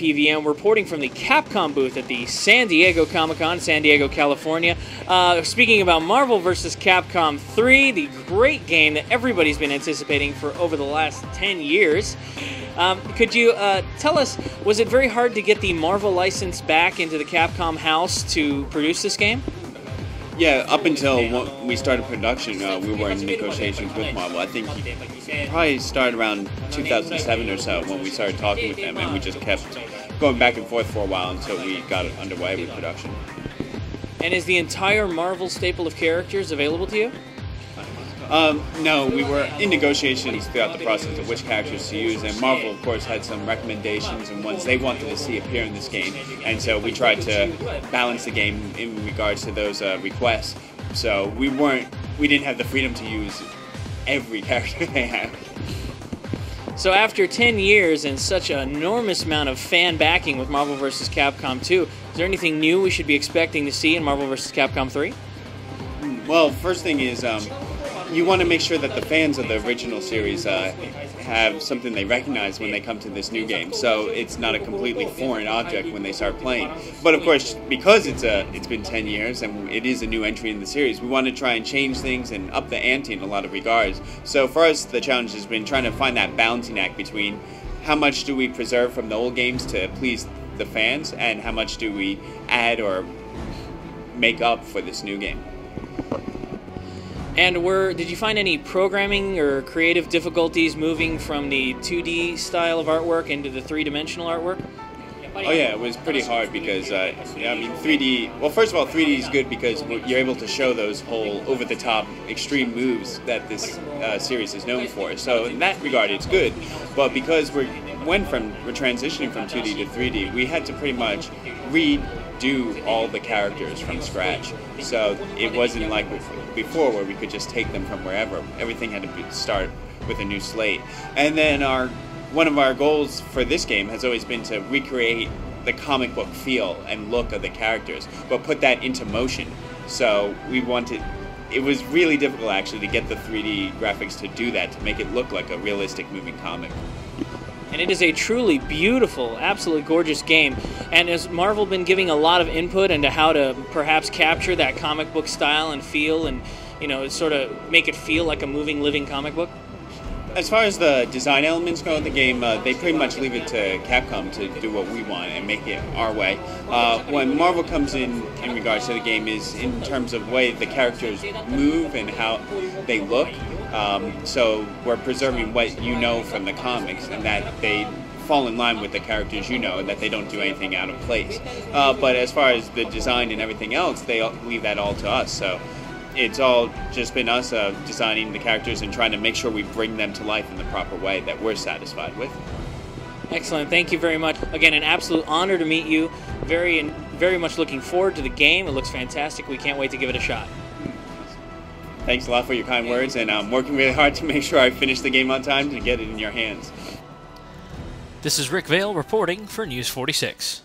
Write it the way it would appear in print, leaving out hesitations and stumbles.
KPVM reporting from the Capcom booth at the San Diego Comic-Con, San Diego, California. Speaking about Marvel vs. Capcom 3, the great game that everybody's been anticipating for over the last 10 years. Could you tell us, was it very hard to get the Marvel license back into the Capcom house to produce this game? Yeah, up until we started production, we were in negotiations with Marvel. I think it probably started around 2007 or so when we started talking with them, and we just kept going back and forth for a while until we got underway with production. And is the entire Marvel staple of characters available to you? No, we were in negotiations throughout the process of which characters to use, and Marvel, of course, had some recommendations and ones they wanted to see appear in this game, and so we tried to balance the game in regards to those requests. So we didn't have the freedom to use every character they had. So after 10 years and such an enormous amount of fan backing with Marvel vs. Capcom 2, is there anything new we should be expecting to see in Marvel vs. Capcom 3? Well, first thing is, you want to make sure that the fans of the original series have something they recognize when they come to this new game, so it's not a completely foreign object when they start playing. But of course, because it's been 10 years and it is a new entry in the series, we want to try and change things and up the ante in a lot of regards. So for us, the challenge has been trying to find that balancing act between how much do we preserve from the old games to please the fans, and how much do we add or make up for this new game. And did you find any programming or creative difficulties moving from the 2D style of artwork into the three-dimensional artwork? Oh yeah, it was pretty hard because, 3D, well, first of all, 3D is good because you're able to show those whole over-the-top extreme moves that this series is known for. So in that regard, it's good. But because we're transitioning from 2D to 3D, we had to pretty much redo all the characters from scratch. So it wasn't like before where we could just take them from wherever. Everything had to start with a new slate. And then one of our goals for this game has always been to recreate the comic book feel and look of the characters, but put that into motion. So it was really difficult actually to get the 3D graphics to do that, to make it look like a realistic moving comic. And it is a truly beautiful, absolutely gorgeous game. And has Marvel been giving a lot of input into how to perhaps capture that comic book style and feel, and sort of make it feel like a moving, living comic book? As far as the design elements go in the game, they pretty much leave it to Capcom to do what we want and make it our way. When Marvel comes in regards to the game is in terms of the way the characters move and how they look. So we're preserving what you know from the comics, and that they fall in line with the characters you know, and that they don't do anything out of place. But as far as the design and everything else, they leave that all to us. So it's all just been us designing the characters and trying to make sure we bring them to life in the proper way that we're satisfied with. Excellent. Thank you very much. Again, an absolute honor to meet you. Very much looking forward to the game. It looks fantastic. We can't wait to give it a shot. Thanks a lot for your kind words, and I'm working really hard to make sure I finish the game on time to get it in your hands. This is Rick Vale reporting for News 46.